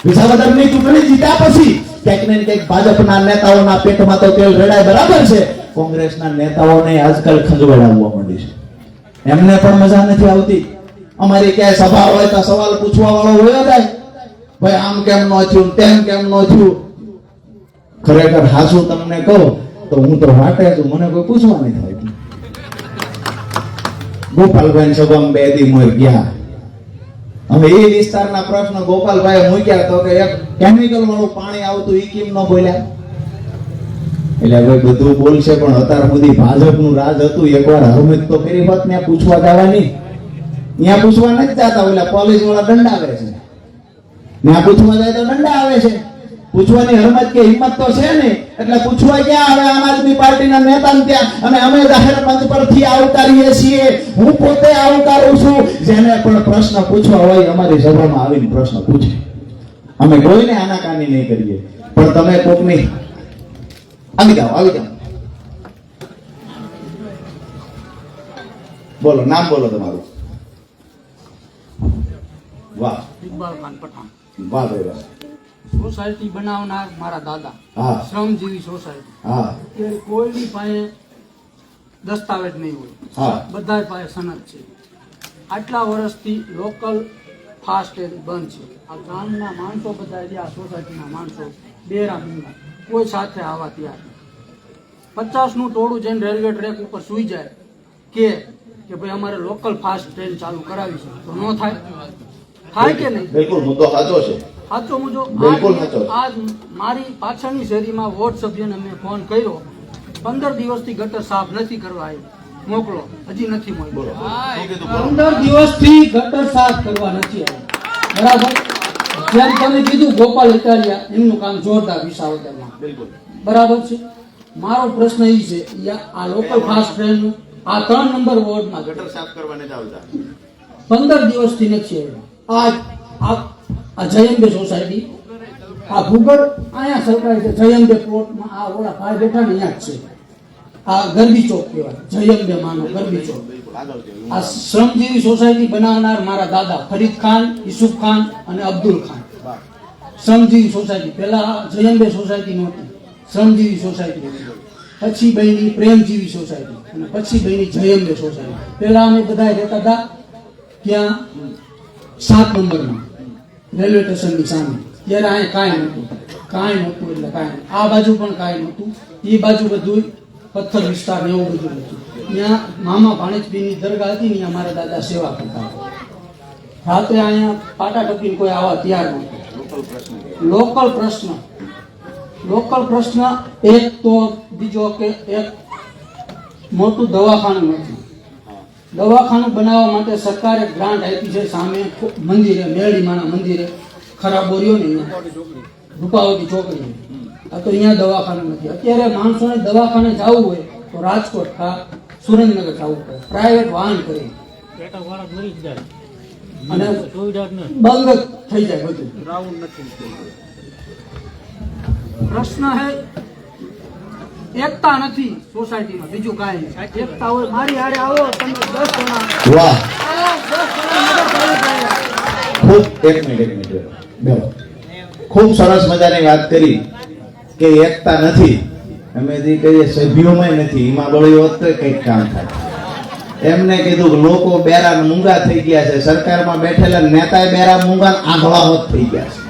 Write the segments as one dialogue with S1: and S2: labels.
S1: વિસાવદરની ચૂંટણી જીત્યા પછી ક્યાંક ને ક્યાંક ભાજપના નેતાઓના પેટમાં તો તેલ રેડાય બરાબર છે, કોંગ્રેસના નેતાઓને આજકાલ ખંજવાળાવવા માંડી છે. એમને પણ મજા નથી આવતી. અમારી ક્યાંય સભા હોય તો સવાલ પૂછવા વાળો હોય જાય, ભાઈ આમ કેમ ન થયું, તેમ કેમ ન થયું. ખરેખર હાસું તમને કહું તો હું તો વાટે છું, મને કોઈ પૂછવા નહીં થાય. ગોપાલભાઈ સભામાં 2 દી મોર ગયા. હવે એ વિસ્તારના પ્રશ્ન ગોપાલભાઈ મૂક્યા તો કે એક કેમિકલ વાળું પાણી આવતું ઈ કેમ ન બોલ્યા. એટલે હવે બધું બોલશે પણ અત્યાર સુધી ભાજપનું રાજ હતું. એકવાર હરમત તો કરી હોત ને પૂછવા જવાની. ત્યાં પૂછવા નથી જતા, ઓલા પોલીસ વાળા દંડ આવે છે. ત્યાં પૂછવા જાય તો દંડ આવે છે. પૂછવાની હરમત કે હિંમત તો છે ને, એટલે પૂછવા ક્યાં આવે આમ આદમી પાર્ટીના નેતાને ત્યાં. અને અમે જાહેર મંચ પરથી આવકારીએ છીએ, હું પોતે આવકારું છું. જેને પણ પ્રશ્ન પૂછવા હોય અમારી સભામાં આવીને પ્રશ્ન પૂછે. અમે કોઈને આનાકાની નહીં કરીએ, પણ તમે કોકની આવી જાઓ. બોલો, નામ બોલો તમારું. વાહ,
S2: ઇકબાલ ખાન પઠાણ.
S1: વાહ ભાઈ વાહ.
S2: સોસાયટી બનાવનાર મારા દાદા.
S1: હા.
S2: શ્રમજીવી સોસાયટી.
S1: હા.
S2: એ કોઈની પાસે દસ્તાવેજ નહીં હોય.
S1: હા.
S2: બધા પાસે સનદ છે. આટલા વર્ષથી લોકલ ફાસ્ટ ટ્રેન બંધ છે. આ ગામના માણસો બધા રહ્યા, સોસાયટીના માણસો બેરા મૂંગા, કોઈ સાથે આવવા તૈયાર નહીં. 50નું ટોળું જઈને રેલવે ટ્રેક ઉપર સુઈ જાય કે ભાઈ અમારે લોકલ ફાસ્ટ ટ્રેન ચાલુ કરાવી છે, તો ન થાય? થાય કે નહીં?
S1: બિલકુલ, મુદ્દો સાચો છે.
S2: સાચો મુદ્દો.
S1: બિલકુલ સાચો.
S2: આજ મારી પાછળની શેરીમાં વોર્ડ સભ્યને મેં ફોન કર્યો, 15 દિવસથી ગટર સાફ નથી કરવા આવ્યો, મોકલો. હજી નથી મોકલો. 15 દિવસથી ગટર સાફ કરવા નથી આવ્યો. બરાબર. જેમ તમે કીધું ગોપાલ ઇટાલિયા, એમનું કામ જોરદાર વિસાવદરમાં.
S1: બિલકુલ
S2: બરાબર છે. મારો પ્રશ્ન એ છે, આ લોકલ ફાસ્ટ ટ્રેન આ 3 નંબર વોર્ડમાં
S1: ગટર સાફ કરવા નથી આવતા.
S2: 15 દિવસથી નથી આવ્યો. આ જયંબે સોસાયટી, આ ભૂગળ અહીંયા સરકારી છે. જયંબે પ્લોટમાં આ ઓલા ભાઈ બેઠા ને અહીંયા જ છે. આ ગરબી ચોક કહેવાય, જયંબે માનો ગરબી ચોક. આ શ્રમજીવી સોસાયટી બનાવનાર મારા દાદા ફરીદ ખાન, યુસુફ ખાન અને અબ્દુલ ખાન. શ્રમજીવી સોસાયટી પહેલા જયંબે સોસાયટી નહોતી, શ્રમજીવી સોસાયટી હતી. પછી બની પ્રેમજીવી સોસાયટી અને પછી બની જયંબે સોસાયટી. પહેલા અમે બધા રહેતા હતા ત્યાં 7 નંબરમાં રેલવે સ્ટેશનની સામે. ત્યારે અહીંયા કાંઈ નહોતું એટલે કાંઈ. આ બાજુ પણ કાંઈ નહોતું. એ બાજુ બધું પથ્થર વિસ્તાર ને એવું બધું હતું. ત્યાં મામા ભાણેજબીની દરગાહ હતી ને, ત્યાં મારા દાદા સેવા કરતા હતા. રાતે અહીંયા પાટા ટપીને કોઈ આવવા તૈયાર નહોતું. લોકલ પ્રશ્ન એક તો બીજો કે એક મોટું દવાખાનું નથી. દવાખાનું બનાવવા માટે સરકારે ગ્રાન્ટ આપી છે. સામે મંદિરે, મેરડીમાના મંદિરે ખરાબ બોર્યો ને રૂપાવતી ચોકડી. આ તો અહીંયા દવાખાનું નથી. અત્યારે માણસોને દવાખાને જવું હોય તો રાજકોટ કા સુરેન્દ્રનગર જવું પડે, પ્રાઇવેટ વાહન કરી અને બંધ થઈ જાય બધું. પ્રશ્ન હે એકતા નથી સોસાયટીમાં, બીજું કાંઈ નહીં. એકતા હોય મારી હારે આવો તમે 10 જણા.
S1: વાહ, ખૂબ એક મિનિટ બેહો. ખૂબ સરસ મજાની વાત કરી કે એકતા નથી. અમે જે કહીએ સભ્યોમાં નથી, એમાં બળી હોત તો કંઈક કામ થાય. એમને કીધું કે લોકો બેરા મૂંગા થઈ ગયા છે. સરકારમાં બેઠેલા નેતાએ બેરા મૂંગા આંધળા હોત થઈ ગયા છે.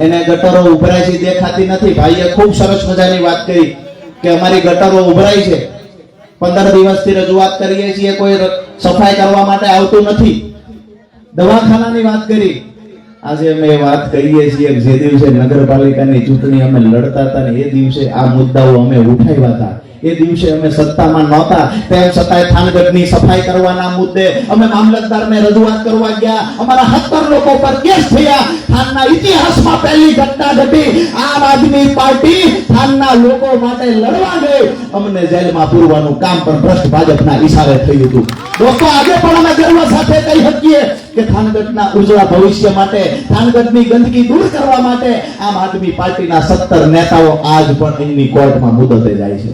S1: એને ગટરો ઉભરાય છે દેખાતી નથી. ભાઈએ ખૂબ સરસ મજાની વાત કરી કે અમારી ગટરો ઉભરાય છે. 15 દિવસથી રજૂઆત કરીએ છીએ, કોઈ સફાઈ કરવા માટે આવતું નથી. દવાખાનાની વાત કરી. આજે અમે વાત કરીએ છીએ જે દિવસે નગરપાલિકાની ચૂંટણી અમે લડતા હતા ને, એ દિવસે આ મુદ્દાઓ અમે ઉઠાવ્યા હતા. એ દિવસે અમે સત્તામાં નહોતા, તેમ છતાંય થાનગઢની સફાઈ કરવાના મુદ્દે અમે મામલતદારને રજૂઆત કરવા ગયા. અમારા 17 લોકો પર કેસ થયા. થાનના ઇતિહાસમાં પહેલી ઘટના ઘટી. આમ આદમી પાર્ટી થાનના લોકો માટે લડવા ગઈ. અમને જેલમાં પૂરવાનું કામ પણ ભ્રષ્ટ ભાજપના ઈશારે થયું હતું. દોસ્તો, આજે પણ અમે ગર્વ સાથે કહી શકીએ કે થાનગઢના ઉજળા ભવિષ્ય માટે, થાનગઢની ગંદકી દૂર કરવા માટે આમ આદમી પાર્ટીના 17 નેતાઓ આજ પણ અહીંની કોર્ટમાં મુદતે જાય છે.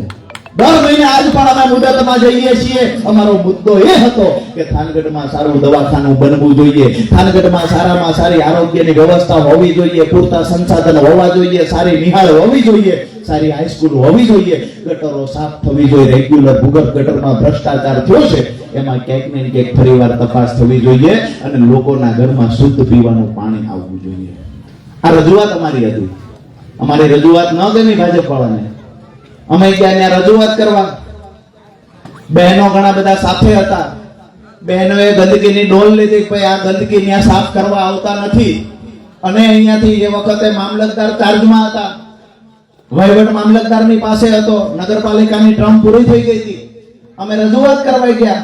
S1: દર મહિને આજ પણ અમે મુદતમાં જઈએ છીએ. અમારો મુદ્દો એ હતો કે થાનગઢમાં સારું દવાખાનું બનવું જોઈએ, થાનગઢમાં સારામાં સારી આરોગ્યની વ્યવસ્થા હોવી જોઈએ, પૂરતા સંસાધન હોવા જોઈએ, સારી નિહાળ હોવી જોઈએ, સારી હાઈસ્કૂલ હોવી જોઈએ, ગટરો સાફ થવી જોઈએ, રેગ્યુલર ભૂગર્ભ ગટરમાં ભ્રષ્ટાચાર થયો છે એમાં ક્યાંક ને ક્યાંક ફરીવાર તપાસ થવી જોઈએ અને લોકોના ઘરમાં શુદ્ધ પીવાનું પાણી આવવું જોઈએ. આ રજૂઆત અમારી હતી. અમારી રજૂઆત ન ગમી ભાજપ વાળાને. અમે ત્યાં રજૂઆત કરવા, બહેનો ઘણા બધા સાથે હતા. બહેનોએ ગંદકીની ડોલ લીધી, ભાઈ આ ગંદકી ત્યાં સાફ કરવા આવતા નથી. અને અહીંયાથી એ વખતે મામલતદાર ચાર્જમાં હતા, વહીવટ મામલતદારની પાસે હતો, નગરપાલિકાની ટર્મ પૂરી થઈ ગઈ હતી. અમે રજૂઆત કરવા ગયા,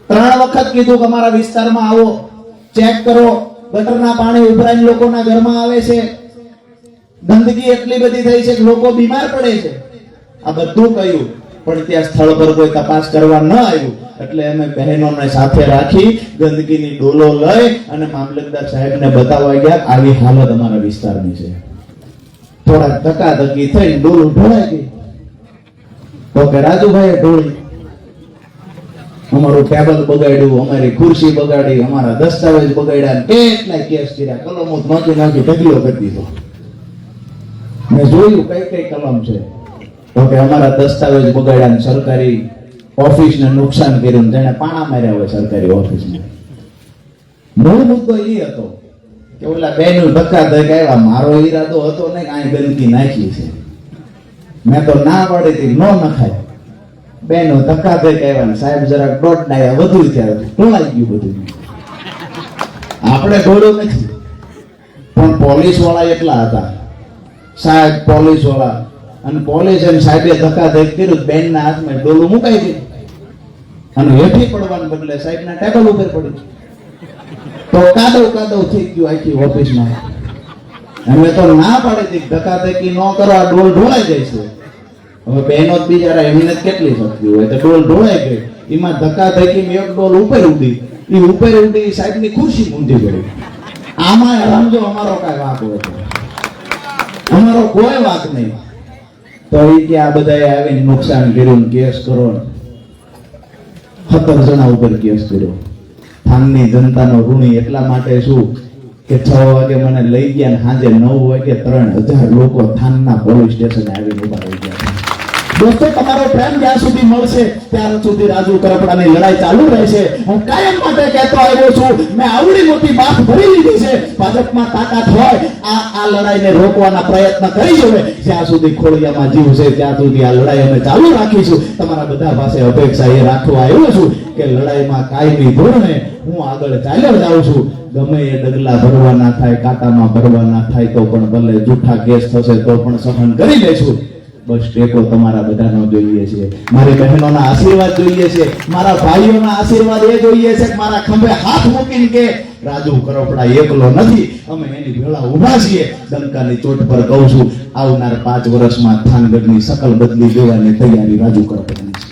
S1: 3 વખત કીધું કે અમારા વિસ્તારમાં આવો, ચેક કરો, ગટરના પાણી ઉભરાઈને લોકોના ઘરમાં આવે છે, ગંદકી એટલી બધી થઈ છે કે લોકો બીમાર પડે છે. આ બધું કહ્યું, પણ ત્યાં સ્થળ પર કોઈ તપાસ કરવા ન આવ્યું. એટલે અમે બહેનોને સાથે રાખી ગંદકીની ડોલો લઈ અને મામલતદાર સાહેબને બતાવવા ગયા, આવી હાલત અમારા વિસ્તારની છે. થોડા ધક્કાધક્કી થઈ ડોલું ઢોળાઈ ગઈ. તો કે રાજુભાઈએ ઢોળી, અમારું ટેબલ બગાડ્યું, અમારી ખુરશી બગાડી, અમારા દસ્તાવેજ બગાડ્યા, કેટલાય કેસ કર્યા, કલમો નાખી ઢગલો કરી દીધો. મેં જોયું કઈ કઈ કલમ છે. તો કે અમારા દસ્તાવેજ બગાડ્યા, સરકારી ઓફિસને નુકસાન કર્યું, જેને પાણા માર્યા હોય સરકારી ઓફિસને. મૂળ મુદ્દો એ હતો કે ઓલા બેનું ધક્કા ધક આવ્યા. મારો ઈરાદો હતો ને કે આ ગંદકી નાખી છે, મેં તો ના પાડી હતી ન નખાય. બેનો ધક્કા ધક આવ્યા ને સાહેબ જરાક દોઢ ડાયા વધુ ત્યારે ઢોળાઈ ગયું બધું. આપણે ઢોળ્યું નથી, પણ પોલીસ વાળા એટલા હતા, સાહેબ પોલીસ વાળા, અને પોલીસ અને સાહેબે ધક્કા ધક કર્યું, બેનના હાથમાં ડોલું મુકાઈ ગયું અને હેઠી પડવાને બદલે સાહેબના ટેબલ ઉપર પડ્યું. તો કાદવ થઈ ગયું આખી ઓફિસમાં. અમે તો ના પાડી હતી ધક્કાધક્કી ન કરો, આ ડોલ ઢોળાઈ જાય છે. હવે બહેનો જ બિચારા એમને કેટલી શક્તિ હોય, તો ડોલ ઢોળાઈ ગઈ. એમાં ધક્કાધક્કી એક ડોલ ઉપર ઉડી, એ ઉપર ઉડી સાહેબની ખુરશી મૂંઝી ગઈ. આમાં સમજો અમારો કઈ વાંક હોય, અમારો કોઈ વાંક નહીં. તો એ કે આ બધાએ આવીને નુકસાન કર્યું, કેસ કરો. 17 જણા ઉપર કેસ કર્યો. થાનની જનતાનો ઋણી એટલા માટે શું કે 6 વાગે મને લઈ ગયા ને સાંજે 9 વાગે 3000 લોકો થાનના પોલીસ સ્ટેશને આવીને ઉભા રહી ગયા. દોસ્તો, તમારો પ્રેમ જ્યાં સુધી મળશે ત્યાં સુધી રાજુ કરપડાની લડાઈ ચાલુ રહેશે. હું કાયમ માટે કહેતો આવ્યો છું, મેં આવડી મોટી બાત ભરી લીધી છે. ભાજપમાં તાકાત હોય આ લડાઈને રોકવાના પ્રયત્ન કરી જોવે. જ્યાં સુધી ખોડિયામાં જીવ છે ત્યાં સુધી આ લડાઈ અમે ચાલુ રાખીશું. તમારા બધા પાસે અપેક્ષા એ રાખવા આવ્યો છું કે લડાઈમાં કાયમી ધોરણે હું આગળ ચાલ્યો જાઉં છું. ગમે એ ડગલા ભરવા ના થાય, કાંટામાં ભરવા ના થાય તો પણ ભલે જૂઠા કેસ થશે તો પણ સહન કરી લઈશું. બસ ટેકો તમારા બધાનો જોઈએ છે, મારી બહેનોના આશીર્વાદ જોઈએ છે, મારા ભાઈઓના આશીર્વાદ એ જોઈએ છે કે મારા ખંભે હાથ મૂકીને કે રાજુ કરપડા એકલો નથી, અમે એની ભેળા ઊભા છીએ. ડંકાની ચોટ પર કહું છું, આવનાર 5 વર્ષમાં થાનગઢની શકલ બદલી દેવાની તૈયારી રાજુ કરપડાની છે.